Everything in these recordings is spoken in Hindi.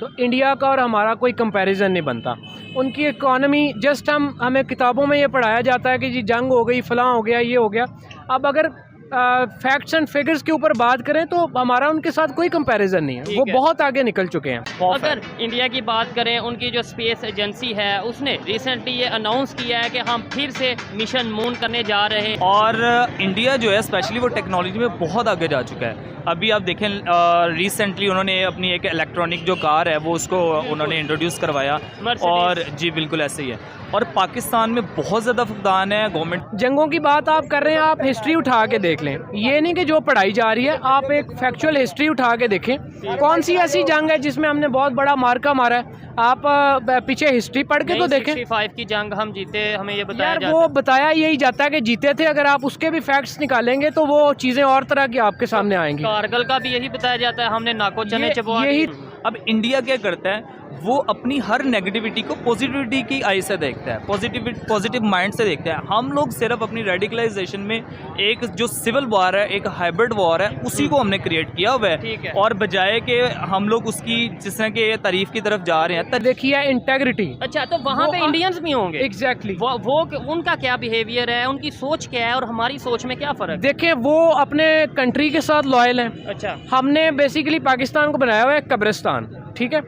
तो इंडिया का और हमारा कोई कंपैरिजन नहीं बनता। उनकी इकॉनमी जस्ट हमें किताबों में ये पढ़ाया जाता है कि जी जंग हो गई, फलां हो गया, ये हो गया। अब अगर फैक्ट्स एंड फिगर्स के ऊपर बात करें तो हमारा उनके साथ कोई कंपैरिजन नहीं है, वो बहुत आगे निकल चुके हैं। अगर इंडिया की बात करें, उनकी जो स्पेस एजेंसी है उसने रिसेंटली ये अनाउंस किया है कि हम फिर से मिशन मून करने जा रहे हैं। और इंडिया जो है स्पेशली वो टेक्नोलॉजी में बहुत आगे जा चुका है। अभी आप देखें रिसेंटली उन्होंने अपनी एक इलेक्ट्रॉनिक जो कार है वो उसको उन्होंने इंट्रोड्यूस करवाया। और जी बिल्कुल ऐसे ही है। और पाकिस्तान में बहुत ज़्यादा फुकदान है गवर्नमेंट। जंगों की बात आप कर रहे हैं, आप हिस्ट्री उठा के देख लें, ये नहीं कि जो पढ़ाई जा रही है, आप एक फैक्चुअल हिस्ट्री उठा के देखें। कौन सी ऐसी जंग है जिसमें हमने बहुत बड़ा मार्का मारा है? आप पीछे हिस्ट्री पढ़ के तो देखें। 65 की जंग हम जीते, हमें ये बताया यार वो बताया यही जाता है कि जीते थे। अगर आप उसके भी फैक्ट्स निकालेंगे तो वो चीज़ें और तरह की आपके सामने आएंगी। कारगिल का भी यही बताया जाता है, हमने नाको चने चबवा यही। अब इंडिया क्या करता है, वो अपनी हर नेगेटिविटी को पॉजिटिविटी की आई से देखता है, पॉजिटिव माइंड से देखता है। हम लोग सिर्फ अपनी रेडिकलाइजेशन में एक जो सिविल वॉर है, एक हाइब्रिड वॉर है, उसी को हमने क्रिएट किया हुआ है। और बजाय कि हम लोग उसकी जिस तरह के तारीफ की तरफ जा रहे हैं। देखिए इंटेग्रिटी। अच्छा, तो वहाँ पे इंडियंस भी होंगे। एग्जैक्टली वो उनका क्या बिहेवियर है, उनकी सोच क्या है और हमारी सोच में क्या फ़र्क है? देखिए वो अपने कंट्री के साथ लॉयल हैं। अच्छा, हमने बेसिकली पाकिस्तान को बनाया हुआ है कब्रिस्तान, ठीक है।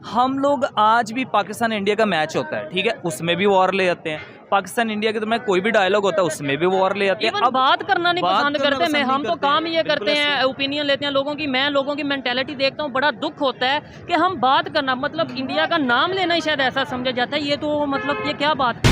हम लोग आज भी पाकिस्तान इंडिया का मैच होता है, ठीक है, उसमें भी वॉर ले जाते हैं। पाकिस्तान इंडिया के दरमियान कोई भी डायलॉग होता है उसमें भी वॉर ले जाते हैं। अब बात करना नहीं पसंद करते, मैं हम तो काम ये बिल्कुल करते हैं, ओपिनियन लेते हैं लोगों की। मैं लोगों की मेंटेलिटी देखता हूँ, बड़ा दुख होता है कि हम बात करना मतलब इंडिया का नाम लेना ही शायद ऐसा समझा जाता है। ये तो मतलब ये क्या बात।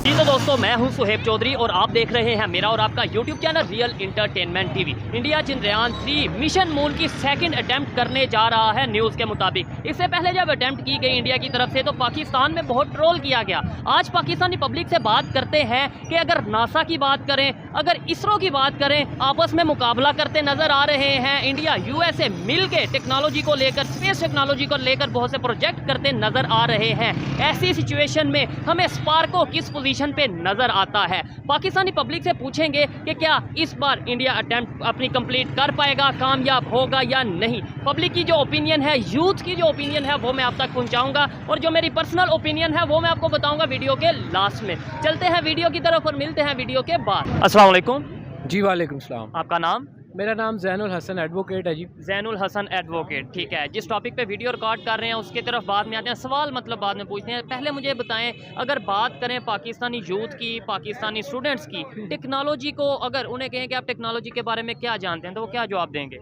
जी तो दोस्तों, मैं हूं सुहेब चौधरी और आप देख रहे हैं मेरा और आपका YouTube channel real entertainment TV. India Chandrayaan 3 mission moon की सेकंड अटेम्प्ट करने जा रहा है न्यूज़ के मुताबिक। इससे पहले जब अटेम्प्ट की गई इंडिया की तरफ से तो पाकिस्तान में बहुत ट्रोल किया गया। आज पाकिस्तानी पब्लिक से बात करते हैं कि अगर नासा की बात करें, अगर इसरो की बात करें, आपस में मुकाबला करते नजर आ रहे हैं। इंडिया USA मिल के टेक्नोलॉजी को लेकर, स्पेस टेक्नोलॉजी को लेकर बहुत से प्रोजेक्ट करते नजर आ रहे हैं। ऐसी सिचुएशन में हमें स्पार्को किस पोजीशन पे नजर आता है? पाकिस्तानी पब्लिक से पूछेंगे कि क्या इस बार इंडिया अटेम्प्ट अपनी कंप्लीट कर पाएगा, कामयाब होगा या नहीं। पब्लिक की जो ओपिनियन है, यूथ की जो ओपिनियन है, वो मैं आप तक पहुंचाऊंगा और जो मेरी पर्सनल ओपिनियन है वो मैं आपको बताऊंगा वीडियो के लास्ट में। चलते हैं वीडियो की तरफ और मिलते हैं वीडियो के बाद। अस्सलाम वालेकुम। जी वालेकुम सलाम। आपका नाम? मेरा नाम जैनुल हसन एडवोकेट है जी। जैनुल हसन एडवोकेट, ठीक है। जिस टॉपिक पे वीडियो रिकॉर्ड कर रहे हैं उसकी तरफ बाद में आते हैं। सवाल मतलब बाद में पूछते हैं। पहले मुझे बताएं, अगर बात करें पाकिस्तानी यूथ की, पाकिस्तानी स्टूडेंट्स की, टेक्नोलॉजी को अगर उन्हें कहें कि आप टेक्नोलॉजी के बारे में क्या जानते हैं तो वो क्या जवाब देंगे?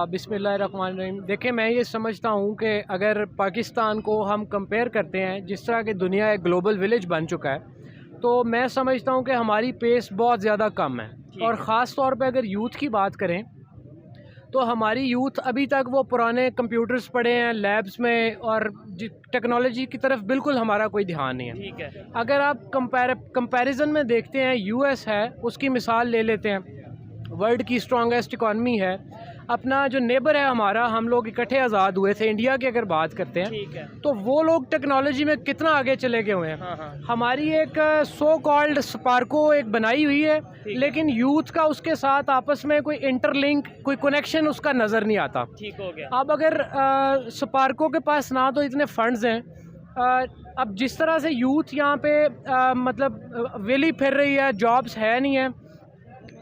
बिस्मिल्लाहिर्रहमानिर्रहीम। देखिए मैं ये समझता हूँ कि अगर पाकिस्तान को हम कंपेयर करते हैं, जिस तरह की दुनिया एक ग्लोबल विलेज बन चुका है, तो मैं समझता हूँ कि हमारी पेस बहुत ज़्यादा कम है। और ख़ास तौर पे अगर यूथ की बात करें तो हमारी यूथ अभी तक वो पुराने कंप्यूटर्स पढ़े हैं लैब्स में, और टेक्नोलॉजी की तरफ बिल्कुल हमारा कोई ध्यान नहीं है। ठीक है। अगर आप कंपैरिजन में देखते हैं, US है, उसकी मिसाल ले लेते हैं। वर्ल्ड की स्ट्रॉन्गेस्ट इकॉनमी है। अपना जो नेबर है हमारा, हम लोग इकट्ठे आज़ाद हुए थे, इंडिया की अगर बात करते हैं, ठीक है। तो वो लोग टेक्नोलॉजी में कितना आगे चले गए हुए हैं। हाँ। हमारी एक सो कॉल्ड स्पार्को एक बनाई हुई है, लेकिन यूथ का उसके साथ आपस में कोई इंटरलिंक, कोई कनेक्शन उसका नज़र नहीं आता। ठीक हो गया। अब अगर स्पार्को के पास ना तो इतने फंड्स हैं, अब जिस तरह से यूथ यहाँ पे मतलब वेली फिर रही है, जॉब्स है नहीं है,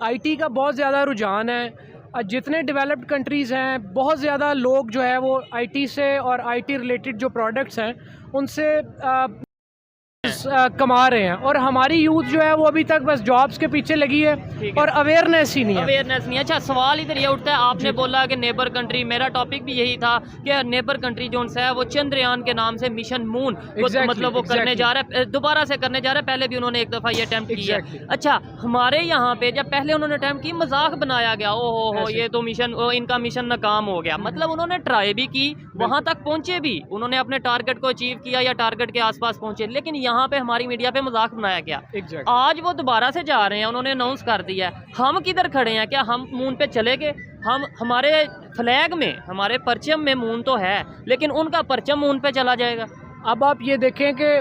IT का बहुत ज़्यादा रुझान है। जितने डेवलप्ड कंट्रीज़ हैं, बहुत ज़्यादा लोग जो है वो IT से और IT रिलेटेड जो प्रोडक्ट्स हैं उनसे कमा रहे हैं, और हमारी यूथ जो है वो अभी तक बस जॉब्स के पीछे लगी है और अवेयरनेस ही नहीं है। अवेयरनेस नहीं। अच्छा, सवाल इधर ये उठता है, आपने बोला कि नेबर कंट्री, मेरा टॉपिक भी यही था कि नेबर कंट्री जो है वो चंद्रयान के नाम से मिशन मून मतलब वो करने जा रहा है, दोबारा से करने जा रहा है। पहले भी उन्होंने एक दफ़ा ये अटैम्प्ट किया। अच्छा, हमारे यहाँ पे जब पहले उन्होंने अटैम्प्ट की, मजाक बनाया गया, ओहो ये तो मिशन, इनका मिशन नाकाम हो गया। मतलब उन्होंने ट्राई भी की, वहाँ तक पहुँचे भी, उन्होंने अपने टारगेट को अचीव किया या टारगेट के आसपास पहुँचे, लेकिन यहाँ पे हमारी मीडिया पे मजाक बनाया गया। आज वो दोबारा से जा रहे हैं, उन्होंने अनाउंस कर दिया है। हम किधर खड़े हैं? क्या हम मून पे चले गए? हमारे फ्लैग में, हमारे परचम में मून तो है, लेकिन उनका परचम मून पे चला जाएगा। अब आप ये देखें कि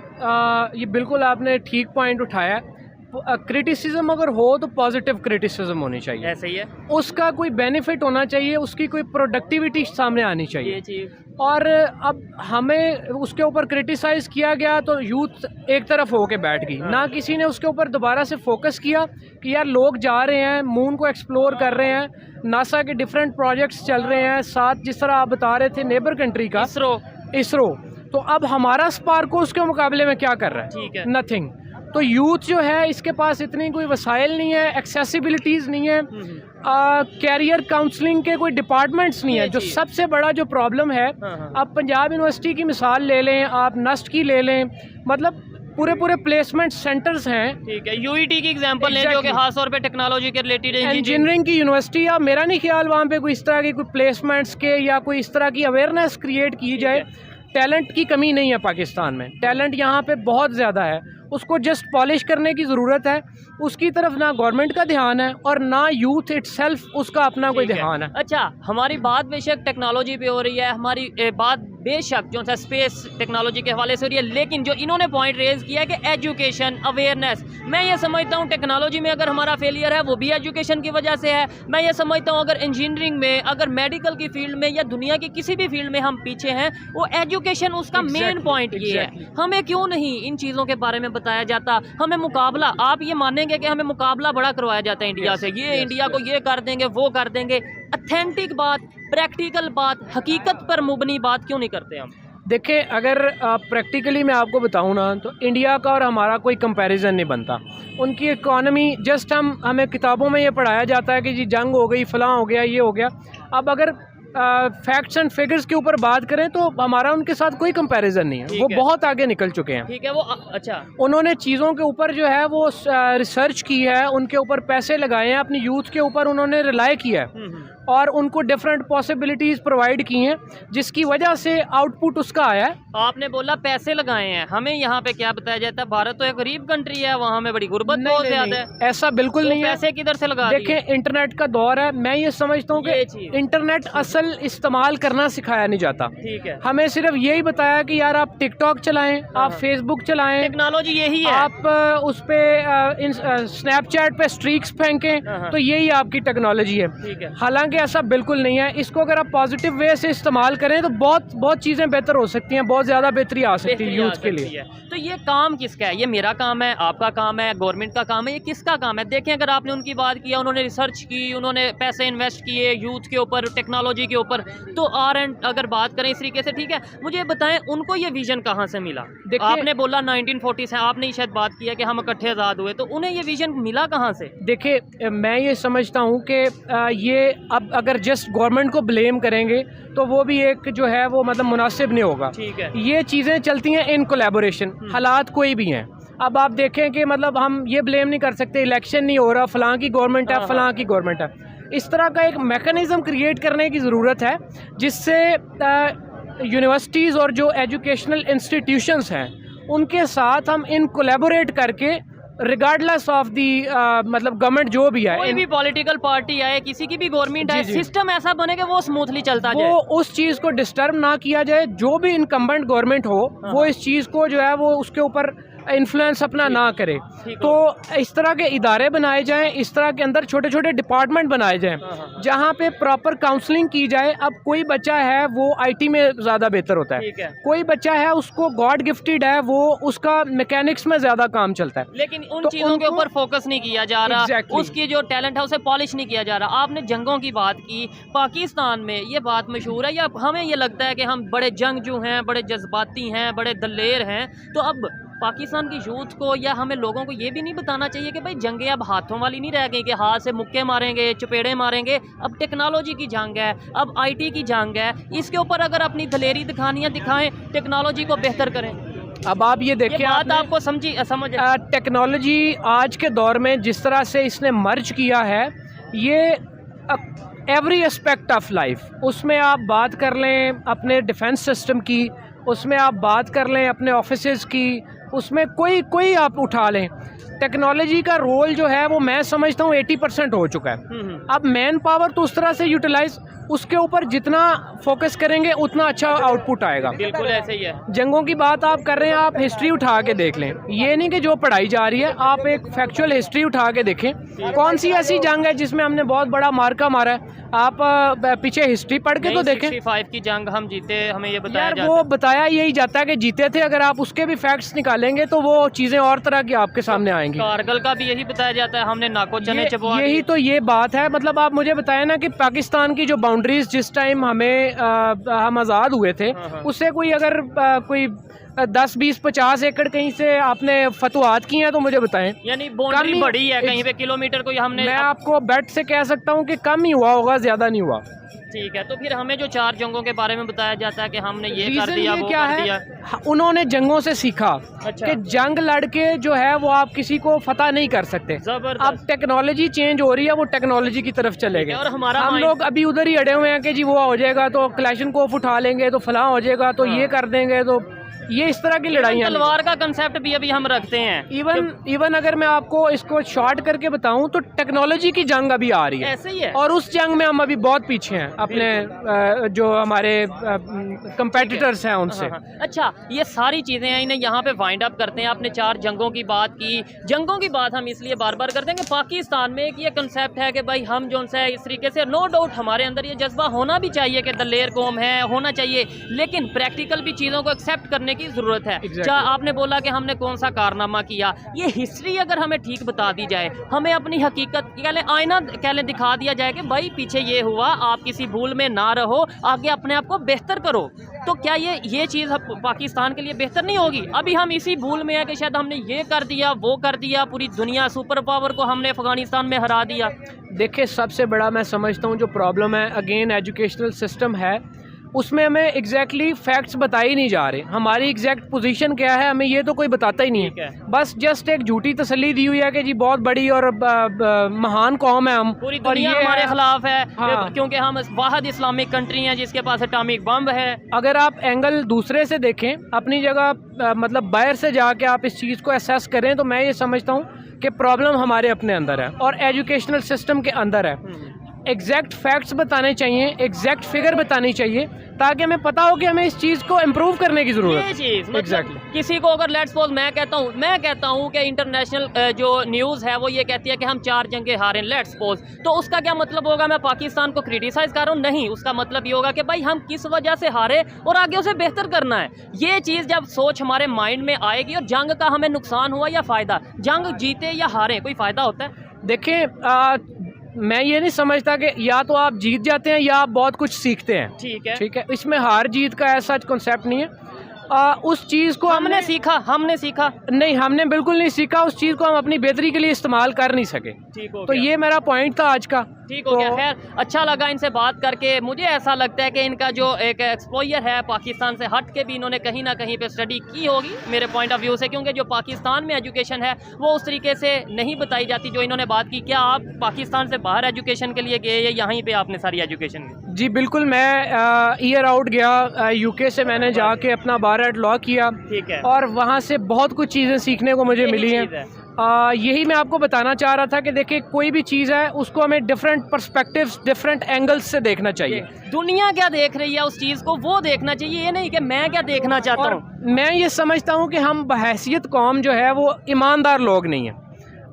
ये बिल्कुल आपने ठीक पॉइंट उठाया। क्रिटिसिज्म अगर हो तो पॉजिटिव क्रिटिसिज्म होनी चाहिए, ऐसे ही है उसका कोई बेनिफिट होना चाहिए, उसकी कोई प्रोडक्टिविटी सामने आनी चाहिए। ये चीज। और अब हमें उसके ऊपर क्रिटिसाइज़ किया गया तो यूथ एक तरफ होके बैठ गई, ना किसी ने उसके ऊपर दोबारा से फोकस किया कि यार लोग जा रहे हैं, मून को एक्सप्लोर कर रहे हैं, नासा के डिफरेंट प्रोजेक्ट्स चल रहे हैं, साथ जिस तरह आप बता रहे थे नेबर कंट्री का इसरो, तो अब हमारा स्पार्को उसके मुकाबले में क्या कर रहा है? ठीक है, नथिंग। तो यूथ जो है इसके पास इतनी कोई वसाइल नहीं है, एक्सेसिबिलिटीज़ नहीं है, कैरियर काउंसलिंग के कोई डिपार्टमेंट्स नहीं है। जो सबसे बड़ा जो प्रॉब्लम है, आप पंजाब यूनिवर्सिटी की मिसाल ले लें, आप नस्ट की ले लें, मतलब पूरे प्लेसमेंट सेंटर्स हैं। ठीक है, यूईटी की एग्जांपल लें जो कि खास तौर पे टेक्नोलॉजी के रिलेटेड इंजीनियरिंग की यूनिवर्सिटी, या मेरा नहीं ख्याल वहाँ पे कोई इस तरह की कोई प्लेसमेंट्स के या कोई इस तरह की अवेयरनेस क्रिएट की जाए। टैलेंट की कमी नहीं है पाकिस्तान में, टैलेंट यहाँ पे बहुत ज़्यादा है, उसको जस्ट पॉलिश करने की ज़रूरत है। उसकी तरफ ना गवर्नमेंट का ध्यान है और ना यूथ इटसेल्फ उसका अपना कोई ध्यान है। अच्छा, हमारी बात बेशक टेक्नोलॉजी पे हो रही है, हमारी बात बेशक जो है स्पेस टेक्नोलॉजी के हवाले से हो रही है, लेकिन जो इन्होंने पॉइंट रेज किया है कि एजुकेशन अवेयरनेस, मैं ये समझता हूँ टेक्नोलॉजी में अगर हमारा फेलियर है वो भी एजुकेशन की वजह से है। मैं ये समझता हूँ अगर इंजीनियरिंग में, अगर मेडिकल की फील्ड में या दुनिया की किसी भी फील्ड में हम पीछे हैं, वो एजुकेशन उसका मेन पॉइंट ये है। हमें क्यों नहीं इन चीज़ों के बारे में बताया जाता? हमें मुकाबला, आप ये मानेंगे कि हमें मुकाबला बड़ा करवाया जाता है इंडिया से, ये इंडिया को ये कर देंगे वो कर देंगे। ऑथेंटिक बात, प्रैक्टिकल बात, हकीकत पर मुबनी बात क्यों नहीं करते हम? देखिए, अगर प्रैक्टिकली मैं आपको बताऊं ना, तो इंडिया का और हमारा कोई कंपैरिजन नहीं बनता। उनकी इकॉनमी जस्ट हमें किताबों में ये पढ़ाया जाता है कि जी जंग हो गई, फलां हो गया, ये हो गया। अब अगर फैक्ट्स एंड फिगर्स के ऊपर बात करें तो हमारा उनके साथ कोई कंपैरिजन नहीं है, वो बहुत आगे निकल चुके हैं। ठीक है, वो अच्छा, उन्होंने चीज़ों के ऊपर जो है वो रिसर्च की है, उनके ऊपर पैसे लगाए हैं, अपनी यूथ के ऊपर उन्होंने रिलाई किया है और उनको डिफरेंट पॉसिबिलिटीज़ प्रोवाइड की हैं, जिसकी वजह से आउटपुट उसका आया है। आपने बोला पैसे लगाए हैं, हमें यहाँ पे क्या बताया जाता है? भारत तो एक गरीब कंट्री है, वहाँ में बड़ी गुर्बत बहुत ज़्यादा है। ऐसा बिल्कुल नहीं है। पैसे किधर से लगा? देखें, इंटरनेट का दौर है, मैं ये समझता हूँ कि इंटरनेट असल इस्तेमाल करना सिखाया नहीं जाता। ठीक है, हमें सिर्फ यही बताया कि यार आप टिकटॉक चलाएं, आप फेसबुक चलाएं, टेक्नोलॉजी यही है, आप उस पे स्नैपचैट पे स्ट्रीक्स फेंकें, तो यही आपकी टेक्नोलॉजी है। हालांकि ऐसा बिल्कुल नहीं है। इसको अगर आप पॉजिटिव वे से इस्तेमाल करें तो बहुत चीज़ें बेहतर हो सकती हैं, बहुत ज़्यादा बेहतरी आ सकती है यूथ के लिए। तो ये काम किसका है? ये मेरा काम है, आपका काम है, गवर्नमेंट का काम है, ये किसका काम है? देखें, अगर आपने उनकी बात किया, उन्होंने रिसर्च की, उन्होंने पैसे इन्वेस्ट किए यूथ के ऊपर, टेक्नोलॉजी के ऊपर, तो अगर बात करें इस तरीके से, ठीक है, मुझे बताएं उनको ये विजन कहाँ से मिला? आपने बोला 1940 से, आपने शायद बात किया कि हम इकट्ठे आज़ाद हुए, तो उन्हें ये विजन मिला कहाँ से? देखिए, मैं ये समझता हूँ कि ये अब अगर जस्ट गवर्नमेंट को ब्लेम करेंगे तो वो भी एक जो है वो मतलब मुनासिब नहीं होगा। ठीक है, ये चीज़ें चलती हैं इन कोलैबोरेशन, हालात कोई भी हैं। अब आप देखें कि मतलब हम ये ब्लेम नहीं कर सकते इलेक्शन नहीं हो रहा, फलां की गवर्नमेंट है, फलां की गवर्नमेंट है। इस तरह का एक मैकेनिज़्म क्रिएट करने की ज़रूरत है जिससे यूनिवर्सिटीज़ और जो एजुकेशनल इंस्टीट्यूशंस हैं उनके साथ हम इन कोलैबोरेट करके, रिगार्डलेस ऑफ दी मतलब गवर्नमेंट जो भी है, कोई भी पॉलिटिकल पार्टी आए, किसी की भी गवर्नमेंट आए, सिस्टम ऐसा बने कि वो स्मूथली चलता जाए, वो उस चीज़ को डिस्टर्ब ना किया जाए। जो भी इनकम्बेंट गवर्नमेंट हो वो इस चीज़ को जो है वो उसके ऊपर इन्फ्लुएंस अपना ना करे। तो इस तरह के इदारे बनाए जाएं, इस तरह के अंदर छोटे छोटे डिपार्टमेंट बनाए जाएं जहां पे प्रॉपर काउंसलिंग की जाए। अब कोई बच्चा है वो आईटी में ज़्यादा बेहतर होता है, कोई बच्चा है उसको गॉड गिफ्टेड है, वो उसका मैकेनिक्स में ज़्यादा काम चलता है, लेकिन उन चीज़ों के ऊपर फोकस नहीं किया जा रहा, उसकी जो टैलेंट है उसे पॉलिश नहीं किया जा रहा। आपने जंगों की बात की, पाकिस्तान में ये बात मशहूर है, या हमें ये लगता है कि हम बड़े जंगजू हैं, बड़े जज्बाती हैं, बड़े दलेर हैं, तो अब पाकिस्तान की यूथ को या हमें लोगों को ये भी नहीं बताना चाहिए कि भाई जंगें अब हाथों वाली नहीं रह गई कि हाथ से मुक्के मारेंगे, चपेड़े मारेंगे। अब टेक्नोलॉजी की जंग है, अब आईटी की जंग है, इसके ऊपर अगर अपनी दलेरी दिखानियाँ दिखाएं, टेक्नोलॉजी को बेहतर करें। अब आप ये देखिए, बात आपको समझ टेक्नोलॉजी आज के दौर में जिस तरह से इसने मर्ज किया है, ये एवरी एस्पेक्ट ऑफ लाइफ, उसमें आप बात कर लें अपने डिफेंस सिस्टम की, उसमें आप बात कर लें अपने ऑफिसेज़ की, उसमें कोई आप उठा लें, टेक्नोलॉजी का रोल जो है वो मैं समझता हूँ 80% हो चुका है। अब मैन पावर तो उस तरह से यूटिलाइज, उसके ऊपर जितना फोकस करेंगे उतना अच्छा आउटपुट आएगा। बिल्कुल ऐसे ही है। जंगों की बात आप कर रहे हैं, आप हिस्ट्री उठा के देख लें, ये नहीं कि जो पढ़ाई जा रही है, आप एक फैक्चुअल हिस्ट्री उठा के देखें कौन सी ऐसी जंग है जिसमें हमने बहुत बड़ा मार्का मारा है। आप पीछे हिस्ट्री पढ़ के तो देखें। 65 की जंग हम जीते, हमें ये बताया यार वो बताया यही जाता है कि जीते थे, अगर आप उसके भी फैक्ट्स निकालेंगे तो वो चीज़ें और तरह की आपके सामने आएंगी। कारगिल का भी यही बताया जाता है, हमने नाको चने चबवा यही तो ये बात है। मतलब आप मुझे बताएं ना कि पाकिस्तान की जो बाउंड्रीज जिस टाइम हमें हम आज़ाद हुए थे, उससे कोई अगर कोई 10, 20, 50 एकड़ कहीं से आपने फतवात की हैं तो मुझे बताएं। यानी बाउंड्री बड़ी है, कहीं पे किलोमीटर कोई हमने। मैं आपको बेट से कह सकता हूँ कि कम ही हुआ होगा, ज़्यादा नहीं हुआ। ठीक है, तो फिर हमें जो 4 जंगों के बारे में बताया जाता है कि हमने ये कर दिया, वो क्या कर है दिया। उन्होंने जंगों से सीखा अच्छा। कि जंग लड़के जो है वो आप किसी को फतह नहीं कर सकते। अब टेक्नोलॉजी चेंज हो रही है, वो टेक्नोलॉजी की तरफ चले गए। और हमारा हम लोग अभी उधर ही अड़े हुए हैं कि जी वो हो जाएगा तो क्लैशनकोफ उठा लेंगे, तो फलां हो जाएगा तो ये कर देंगे, तो ये इस तरह की लड़ाइयाँ। तलवार का कंसेप्ट भी अभी हम रखते हैं। इवन अगर मैं आपको इसको शॉर्ट करके बताऊं तो टेक्नोलॉजी की जंग अभी आ रही है, ऐसे ही है। और उस जंग में हम अभी बहुत पीछे हैं अपने जो हमारे कंपेटिटर्स हैं उनसे। अच्छा, ये सारी चीज़ें हैं, इन्हें यहाँ पे वाइंड अप करते हैं। आपने 4 जंगों की बात की। जंगों की बात हम इसलिए बार बार करते हैं कि पाकिस्तान में एक ये कंसेप्ट है कि भाई हम जो है इस तरीके से, नो डाउट हमारे अंदर ये जज्बा होना भी चाहिए कि दलेर कौम है, होना चाहिए, लेकिन प्रैक्टिकल भी चीज़ों को एक्सेप्ट करने की जरूरत है। क्या आपने बोला कि हमने कौन सा कारनामा किया, ये हिस्ट्री अगर हमें ठीक बता दी जाए, हमें अपनी हकीकत आईना दिखा दिया जाए कि भाई पीछे ये हुआ, आप किसी भूल में ना रहो, आगे अपने आप को बेहतर करो, तो क्या ये चीज़ पाकिस्तान के लिए बेहतर नहीं होगी? अभी हम इसी भूल में है कि शायद हमने ये कर दिया, वो कर दिया, पूरी दुनिया सुपर पावर को हमने अफगानिस्तान में हरा दिया। देखिए, सबसे बड़ा मैं समझता हूँ जो प्रॉब्लम है, अगेन एजुकेशनल सिस्टम है, उसमें हमें एग्जैक्टली फैक्ट्स बताए ही नहीं जा रहे। हमारी एग्जैक्ट पोजीशन क्या है हमें ये तो कोई बताता ही नहीं है। बस जस्ट एक झूठी तसल्ली दी हुई है कि जी बहुत बड़ी और महान कौम है हम, पूरी दुनिया हमारे खिलाफ है। हाँ। क्योंकि हम वाहिद इस्लामिक कंट्री हैं जिसके पास एटॉमिक बम है। अगर आप एंगल दूसरे से देखें, अपनी जगह मतलब बाहर से जाके आप इस चीज़ को असेस करें, तो मैं ये समझता हूँ कि प्रॉब्लम हमारे अपने अंदर है और एजुकेशनल सिस्टम के अंदर है। एग्जैक्ट फैक्ट्स बताने चाहिए, एग्जैक्ट फिगर बतानी चाहिए, ताकि हमें पता हो कि हमें इस चीज़ को इम्प्रूव करने की ज़रूरत है। ये चीज़ मतलब Exactly. किसी को अगर लेट्स सपोज मैं कहता हूँ कि इंटरनेशनल जो न्यूज़ है वो ये कहती है कि हम 4 जंगें हारे लेट्स सपोज, तो उसका क्या मतलब होगा? मैं पाकिस्तान को क्रिटिसाइज कर रहा हूँ? नहीं, उसका मतलब ये होगा कि भाई हम किस वजह से हारे और आगे उसे बेहतर करना है। ये चीज़ जब सोच हमारे माइंड में आएगी, और जंग का हमें नुकसान हुआ या फ़ायदा, जंग जीते या हारे, कोई फ़ायदा होता है? देखें, मैं ये नहीं समझता कि या तो आप जीत जाते हैं या आप बहुत कुछ सीखते हैं। ठीक है, इसमें हार जीत का ऐसा कॉन्सेप्ट नहीं है। उस चीज़ को हमने सीखा नहीं, हमने बिल्कुल नहीं सीखा। उस चीज़ को हम अपनी बेहतरी के लिए इस्तेमाल कर नहीं सके। तो ये मेरा पॉइंट था आज का। ठीक हो गया। खैर, अच्छा लगा इनसे बात करके। मुझे ऐसा लगता है कि इनका जो एक एक्सप्लोयर है पाकिस्तान से हट के भी इन्होंने कहीं ना कहीं पे स्टडी की होगी मेरे पॉइंट ऑफ व्यू से, क्योंकि जो पाकिस्तान में एजुकेशन है वो उस तरीके से नहीं बताई जाती जो इन्होंने बात की। क्या आप पाकिस्तान से बाहर एजुकेशन के लिए गए या यहीं पे आपने सारी एजुकेशन की? जी बिल्कुल, मैं ईयर आउट गया यूके से, मैंने जाके अपना बारह लॉ किया। ठीक है। और वहाँ से बहुत कुछ चीज़ें सीखने को मुझे मिली हैं। यही मैं आपको बताना चाह रहा था कि देखिए, कोई भी चीज़ है उसको हमें डिफरेंट पर्सपेक्टिव्स, डिफरेंट एंगल्स से देखना चाहिए। दुनिया क्या देख रही है उस चीज़ को वो देखना चाहिए, ये नहीं कि मैं क्या देखना चाहता हूँ। मैं ये समझता हूँ कि हम बहैसियत कौम जो है वो ईमानदार लोग नहीं हैं।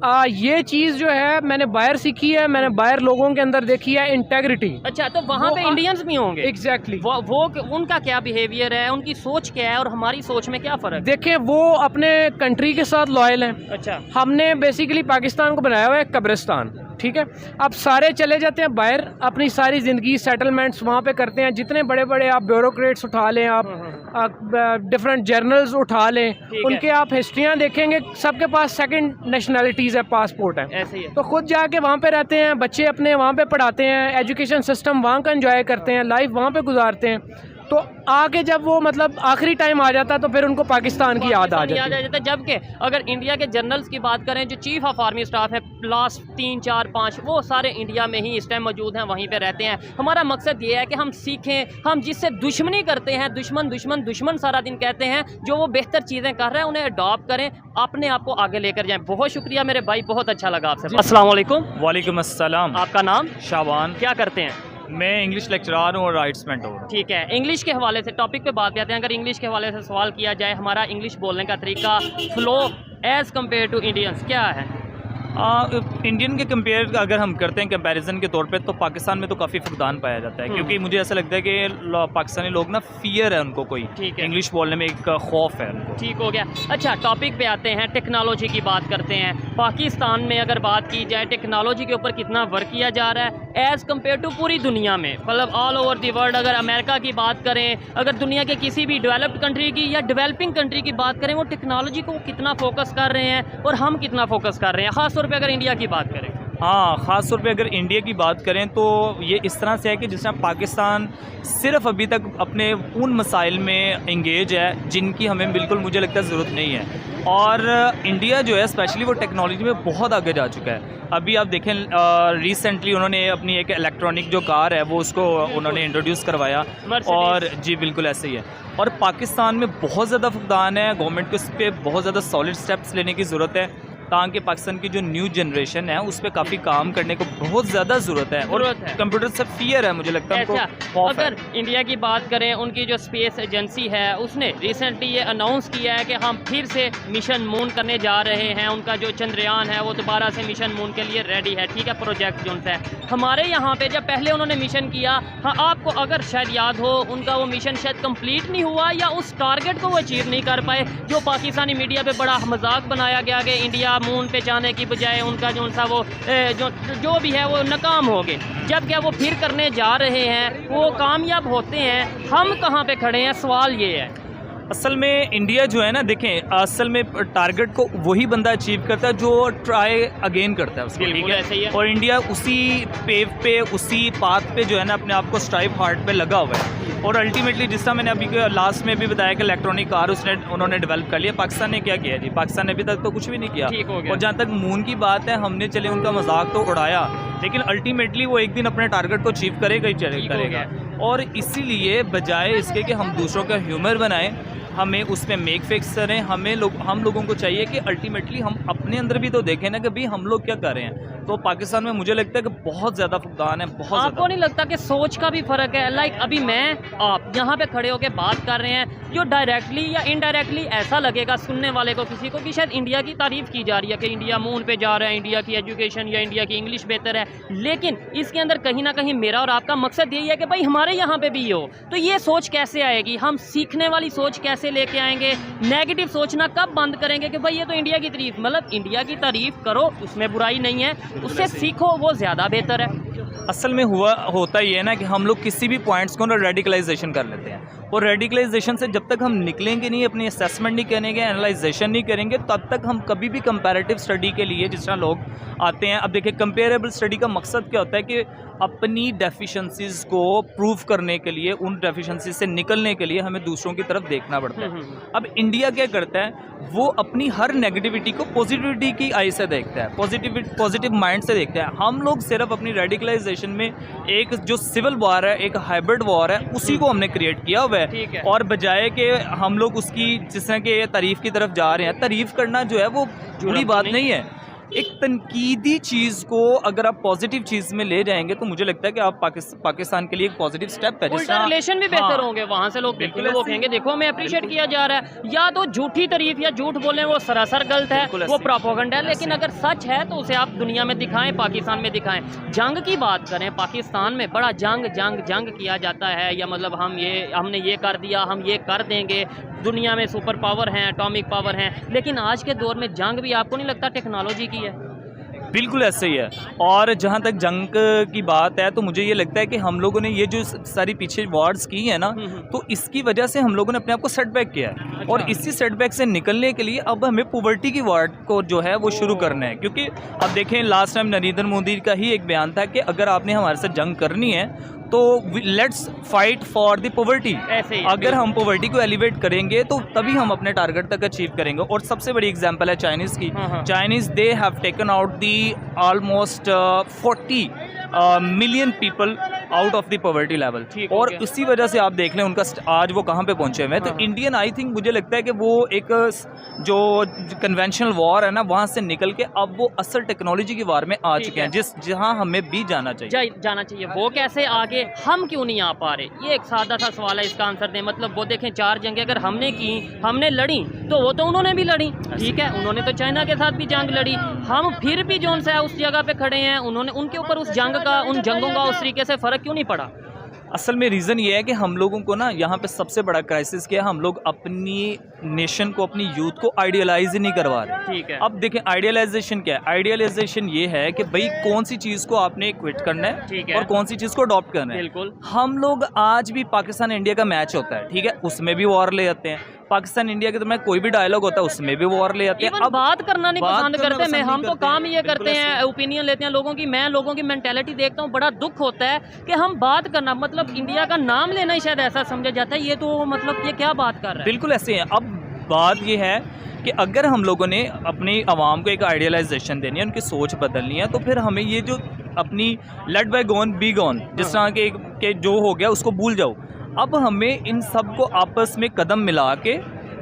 ये चीज़ जो है मैंने बाहर सीखी है, मैंने बाहर लोगों के अंदर देखी है, इंटेग्रिटी। अच्छा, तो वहाँ पे इंडियंस भी होंगे? एग्जैक्टली। वो उनका क्या बिहेवियर है, उनकी सोच क्या है और हमारी सोच में क्या फ़र्क? देखें, वो अपने कंट्री के साथ लॉयल हैं। अच्छा। हमने बेसिकली पाकिस्तान को बनाया हुआ है कब्रिस्तान। ठीक है, अब सारे चले जाते हैं बाहर, अपनी सारी ज़िंदगी सेटलमेंट्स वहाँ पे करते हैं। जितने बड़े बड़े आप ब्यूरोक्रेट्स उठा लें, आप डिफरेंट जर्नल्स उठा लें, उनके आप हिस्ट्रियाँ देखेंगे, सबके पास सेकंड नेशनैलिटीज़ है, पासपोर्ट है। ऐसे ही है। तो खुद जाके वहाँ पे रहते हैं, बच्चे अपने वहाँ पे पढ़ाते हैं, एजुकेशन सिस्टम वहाँ का एंजॉय करते हैं, लाइफ वहाँ पे गुजारते हैं। तो आगे जब वो मतलब आखिरी टाइम आ जाता है तो फिर उनको पाकिस्तान की याद आ जाती है। जबकि अगर इंडिया के जनरल्स की बात करें, जो चीफ ऑफ आर्मी स्टाफ है लास्ट 3, 4, 5, वो सारे इंडिया में ही इस टाइम मौजूद हैं, वहीं पे रहते हैं। हमारा मकसद ये है कि हम सीखें, हम जिससे दुश्मनी करते हैं, दुश्मन सारा दिन कहते हैं, जो वो बेहतर चीज़ें कर रहे हैं उन्हें अडॉप्ट करें, अपने आप को आगे लेकर जाएं। बहुत शुक्रिया मेरे भाई, बहुत अच्छा लगा आपसे। अस्सलाम वालेकुम। वालेकुम अस्सलाम। आपका नाम? शाबान। क्या करते हैं? मैं इंग्लिश लेक्चरार हूँ और राइट्स मेंटोर हूँ। ठीक है, इंग्लिश के हवाले से टॉपिक पे बात करते हैं। अगर इंग्लिश के हवाले से सवाल किया जाए, हमारा इंग्लिश बोलने का तरीका, flow as compare to Indians क्या है? इंडियन के कंपेयर अगर हम करते हैं कंपैरिजन के तौर पे, तो पाकिस्तान में तो काफ़ी फुकदान पाया जाता है, क्योंकि मुझे ऐसा लगता है कि पाकिस्तानी लोग ना फियर है उनको, कोई ठीक है, इंग्लिश बोलने में एक खौफ है उनको। ठीक हो गया। अच्छा, टॉपिक पे आते हैं, टेक्नोलॉजी की बात करते हैं। पाकिस्तान में अगर बात की जाए टेक्नोलॉजी के ऊपर कितना वर्क किया जा रहा है एज़ कम्पेयर टू पूरी दुनिया में, मतलब ऑल ओवर दी वर्ल्ड। अगर अमेरिका की बात करें, अगर दुनिया के किसी भी डेवलप्ड कंट्री की या डेवलपिंग कंट्री की बात करें, वो टेक्नोलॉजी को कितना फोकस कर रहे हैं और हम कितना फोकस कर रहे हैं, ख़ासतौर पर अगर इंडिया की बात करें। हाँ, ख़ास तौर पे अगर इंडिया की बात करें तो ये इस तरह से है कि जिस तरह पाकिस्तान सिर्फ अभी तक अपने उन मसाइल में इंगेज है जिनकी हमें बिल्कुल मुझे लगता है ज़रूरत नहीं है, और इंडिया जो है स्पेशली वो टेक्नोलॉजी में बहुत आगे जा चुका है। अभी आप देखें रिसेंटली उन्होंने अपनी एक इलेक्ट्रॉनिक जो कार है वो उसको उन्होंने इंट्रोड्यूस करवाया, और जी बिल्कुल ऐसे ही है। और पाकिस्तान में बहुत ज़्यादा फुकदान है, गवर्नमेंट को इस पर बहुत ज़्यादा सॉलिड स्टेप्स लेने की ज़रूरत है, ताकि पाकिस्तान की जो न्यू जनरेशन है उस पर काफ़ी काम करने को बहुत ज़्यादा ज़रूरत है, और कंप्यूटर से फियर है, मुझे लगता है उनको। अगर इंडिया की बात करें, उनकी जो स्पेस एजेंसी है उसने रिसेंटली ये अनाउंस किया है कि हम फिर से मिशन मून करने जा रहे हैं। उनका जो चंद्रयान है वो दोबारा से मिशन मून के लिए रेडी है, ठीक है, प्रोजेक्ट जो है। हमारे यहाँ पे जब पहले उन्होंने मिशन किया, हाँ आपको अगर शायद याद हो, उनका वो मिशन शायद कंप्लीट नहीं हुआ या उस टारगेट को वो अचीव नहीं कर पाए, जो पाकिस्तानी मीडिया पे बड़ा मजाक बनाया गया कि इंडिया मून पे जाने की बजाय उनका जो सा वो जो भी है वो नाकाम हो गए। जब क्या वो फिर करने जा रहे हैं, वो कामयाब होते हैं, हम कहाँ पे खड़े हैं, सवाल ये है। असल में इंडिया जो है ना, देखें असल में टारगेट को वही बंदा अचीव करता है जो ट्राई अगेन करता है उसको, ठीक है। और इंडिया उसी पेव पे, उसी पाथ पे जो है ना अपने आप को स्ट्राइव हार्ड पे लगा हुआ है, और अल्टीमेटली जिस तरह मैंने अभी लास्ट में भी बताया कि इलेक्ट्रॉनिक कार उन्होंने डेवलप कर लिया। पाकिस्तान ने क्या किया जी? पाकिस्तान ने अभी तक तो कुछ भी नहीं किया। और जहाँ तक मून की बात है, हमने चले उनका मजाक तो उड़ाया, लेकिन अल्टीमेटली वो एक दिन अपने टारगेट को अचीव करेगा ही करेगा। और इसीलिए बजाय इसके कि हम दूसरों का ह्यूमर बनाएं, हमें उसमें मेक फिक्स करें। हम लोगों को चाहिए कि अल्टीमेटली हम अपने अंदर भी तो देखें ना कि भाई हम लोग क्या कर रहे हैं। तो पाकिस्तान में मुझे लगता है कि बहुत ज़्यादा फुकदान है, बहुत। आपको नहीं लगता कि सोच का भी फ़र्क है? लाइक अभी मैं आप यहाँ पे खड़े होकर बात कर रहे हैं, जो डायरेक्टली या इनडायरेक्टली ऐसा लगेगा सुनने वाले को, किसी को, कि शायद इंडिया की तारीफ़ की जा रही है कि इंडिया मून पे जा रहा है, इंडिया की एजुकेशन या इंडिया की इंग्लिश बेहतर है। लेकिन इसके अंदर कहीं ना कहीं मेरा और आपका मकसद यही है कि भाई हमारे यहाँ पे भी हो। तो ये सोच कैसे आएगी? हम सीखने वाली सोच कैसे लेके आएंगे? नेगेटिव सोचना कब बंद करेंगे कि भाई ये तो इंडिया की तारीफ, मतलब इंडिया की तारीफ करो, उसमें बुराई नहीं है, उससे सीखो, वो ज़्यादा बेहतर है। असल में होता ही है ना कि हम लोग किसी भी पॉइंट्स को ना रेडिकलाइजेशन कर लेते हैं, और रेडिकलाइजेशन से जब तक हम निकलेंगे नहीं, अपनी असेसमेंट नहीं करेंगे, एनालाइजेशन नहीं करेंगे, तब तक हम कभी भी कंपैरेटिव स्टडी के लिए जिस तरह लोग आते हैं। अब देखिए, कंपेरेबल स्टडी का मकसद क्या होता है कि अपनी डेफिशिएंसीज़ को प्रूव करने के लिए, उन डेफिशिएंसीज से निकलने के लिए हमें दूसरों की तरफ देखना पड़ता है। अब इंडिया क्या करता है, वो अपनी हर नेगेटिविटी को पॉजिटिविटी की आई से देखता है, पॉजिटिव माइंड से देखता है। हम लोग सिर्फ अपनी रेडिकलाइजेशन में एक जो सिविल वॉर है, एक हाइब्रिड वॉर है, उसी को हमने क्रिएट किया हुआ है। और बजाय कि हम लोग उसकी जिस तरह के तारीफ़ की तरफ जा रहे हैं, तारीफ़ करना जो है वो बुरी बात नहीं है। एक तनकीदी चीज़ को अगर आप पॉजिटिव चीज़ में ले जाएंगे तो मुझे लगता है कि आप पाकिस्तान के लिए एक पॉजिटिव स्टेप है। उल्टा रिलेशन भी बेहतर होंगे, वहाँ से लोग देखेंगे, वो कहेंगे देखो हमें अप्रिशिएट किया जा रहा है। या तो झूठी तारीफ या झूठ बोलें वो सरासर गलत है, वो प्रोपेगेंडा है। लेकिन अगर सच है तो उसे आप दुनिया में दिखाएं, पाकिस्तान में दिखाएं। जंग की बात करें, पाकिस्तान में बड़ा जंग किया जाता है, या मतलब हमने ये कर दिया, हम ये कर देंगे, दुनिया में सुपर पावर हैं, एटॉमिक पावर हैं। लेकिन आज के दौर में जंग भी आपको नहीं लगता टेक्नोलॉजी की है? बिल्कुल ऐसे ही है। और जहाँ तक जंग की बात है तो मुझे ये लगता है कि हम लोगों ने ये जो सारी पीछे वॉर्स की है ना, तो इसकी वजह से हम लोगों ने अपने आप को सेटबैक किया है। अच्छा। और इसी सेटबैक से निकलने के लिए अब हमें पॉवर्टी की वॉर को जो है वो शुरू करना है। क्योंकि अब देखें, लास्ट टाइम नरेंद्र मोदी का ही एक बयान था कि अगर आपने हमारे साथ जंग करनी है तो let's fight for the poverty. अगर हम पॉवर्टी को एलिवेट करेंगे तो तभी हम अपने टारगेट तक अचीव करेंगे। और सबसे बड़ी एग्जांपल है चाइनीज़ की। Chinese they have taken out the almost 40 million people out of the poverty level. ठीक हो और गया। इसी वजह से आप देख लें उनका आज वो कहाँ पे पहुंचे हुए हैं। तो इंडियन आई थिंक मुझे लगता है कि वो एक जो कन्वेंशनल वॉर है ना, वहाँ से निकल के अब वो असल टेक्नोलॉजी की वार में आ ठीक चुके है। हैं, जहाँ हमें भी जाना चाहिए। जाना चाहिए। वो कैसे आगे, हम क्यों नहीं आ पा रहे? ये एक सादा सा सवाल है, इसका आंसर दें। मतलब वो देखें 4 जंगें अगर हमने की, हमने लड़ी, तो वो तो उन्होंने भी लड़ी, ठीक है, उन्होंने तो चाइना के साथ भी जंग लड़ी। हम फिर भी जोन सा है उस जगह पे खड़े हैं, उन्होंने उनके ऊपर उस जंग का, उन जंगों का उस तरीके से फ़र्क क्यों नहीं पड़ा? असल में रीज़न ये है कि हम लोगों को ना यहाँ पे सबसे बड़ा क्राइसिस क्या है, हम लोग अपनी नेशन को, अपनी यूथ को आइडियलाइज ही नहीं करवा रहे। ठीक है। अब देखें आइडियलाइजेशन क्या है। आइडियलाइजेशन ये है कि भाई कौन सी चीज़ को आपने क्विट करना ठीक है है। और कौन सी चीज़ को अडॉप्ट करना है। बिल्कुल। हम लोग आज भी पाकिस्तान इंडिया का मैच होता है, ठीक है, उसमें भी वॉर ले जाते हैं। पाकिस्तान इंडिया के दरमियान कोई भी डायलॉग होता है उसमें भी वॉर ले जाते हैं। अब बात करना नहीं पसंद करते, मैं हम तो काम ये बिल्कुल करते हैं, ओपिनियन लेते हैं लोगों की। मैं लोगों की मेंटेलिटी देखता हूँ, बड़ा दुख होता है कि हम बात करना, मतलब इंडिया का नाम लेना ही शायद ऐसा समझा जाता है। ये तो मतलब ये क्या बात कर रहा है? बिल्कुल ऐसे है। अब बात ये है कि अगर हम लोगों ने अपनी आवाम को एक आइडियलाइजेशन देनी है, उनकी सोच बदलनी है, तो फिर हमें ये जो अपनी let bygone be gone, जिस तरह के जो हो गया उसको भूल जाओ। अब हमें इन सब को आपस में कदम मिला के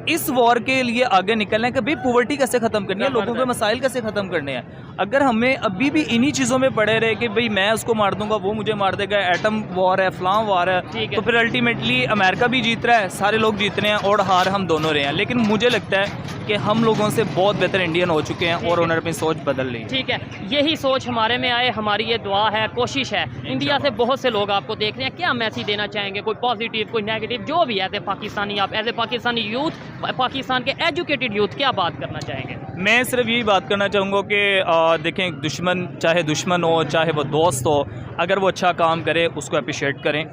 इस वॉर के लिए आगे निकलना है कि भाई पॉवर्टी कैसे ख़त्म करनी है, लोगों के मसाइल कैसे ख़त्म करने हैं। अगर हमें अभी भी इन्हीं चीज़ों में पड़े रहे कि भाई मैं उसको मार दूंगा, वो मुझे मार देगा, एटम वॉर है, फलां वॉर है, तो फिर अल्टीमेटली अमेरिका भी जीत रहा है, सारे लोग जीत रहे हैं और हार हम दोनों रहे हैं। लेकिन मुझे लगता है कि हम लोगों से बहुत बेहतर इंडियन हो चुके हैं और उन्होंने अपनी सोच बदल ली। ठीक है, यही सोच हमारे में आए, हमारी ये दुआ है, कोशिश है। इंडिया से बहुत से लोग आपको देख रहे हैं, क्या मैसेज देना चाहेंगे? कोई पॉजिटिव, कोई नेगेटिव, जो भी एज ए पाकिस्तानी, आप as a Pakistani youth, Pakistan के एजुकेटेड यूथ, क्या बात करना चाहेंगे? मैं सिर्फ यही बात करना चाहूँगा कि देखें, दुश्मन चाहे दुश्मन हो, चाहे वो दोस्त हो, अगर वो अच्छा काम करे उसको अप्रिशिएट करें।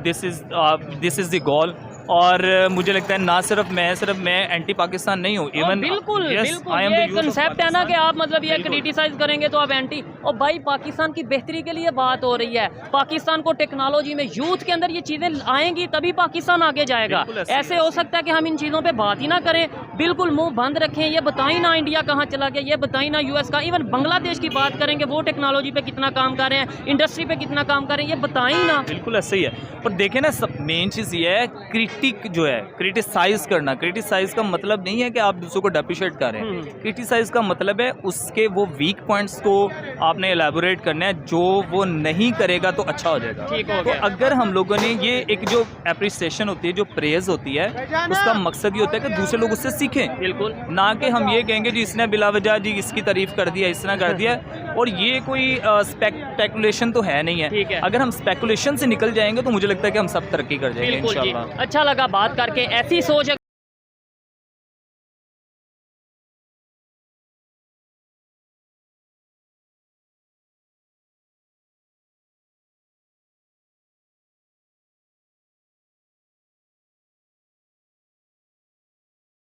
This is the goal. और मुझे लगता है ना सिर्फ मैं एंटी पाकिस्तान नहीं हूँ। इवन बिल्कुल बिल्कुल, ये कंसेप्ट है ना कि आप मतलब ये क्रिटिसाइज करेंगे तो आप एंटी। और भाई पाकिस्तान की बेहतरी के लिए बात हो रही है, पाकिस्तान को टेक्नोलॉजी में, यूथ के अंदर ये चीज़ें आएंगी तभी पाकिस्तान आगे जाएगा। ऐसे हो सकता है कि हम इन चीज़ों पे बात ही ना करें, बिल्कुल मुंह बंद रखें, ये बताई ना इंडिया कहाँ चला गया, ये बताई ना यूएस का, इवन बांग्लादेश की बात करेंगे, वो टेक्नोलॉजी पे कितना काम कर रहे हैं, इंडस्ट्री पे कितना काम कर रहे हैं, ये बताई ना। बिल्कुल ऐसे ही है। और देखें ना, सब मेन चीज़ ये है, जो है क्रिटिसाइज करना। क्रिटिसाइज का मतलब नहीं है कि आप दूसरों को डेप्रिशिएट करें। क्रिटिसाइज का मतलब है उसके वो वीक पॉइंट्स को आपने एलैबोरेट करना है, जो वो नहीं करेगा तो अच्छा हो जाएगा। ठीक हो तो गया। अगर हम लोगों ने ये एक जो एप्रिसिएशन होती है, जो प्रेज होती है, उसका मकसद ये होता है कि दूसरे लोग उससे सीखें। बिल्कुल, ना कि हम ये कहेंगे जी इसने बिलावजह जी इसकी तारीफ कर दिया, इसने कर दिया। और ये कोई स्पेकुलेशन तो है नहीं ठीक है। है। अगर हम स्पेकुलेशन से निकल जाएंगे तो मुझे लगता है कि हम सब तरक्की कर जाएंगे बिल्कुल जी। इंशाल्लाह। अच्छा लगा बात करके, ऐसी सोच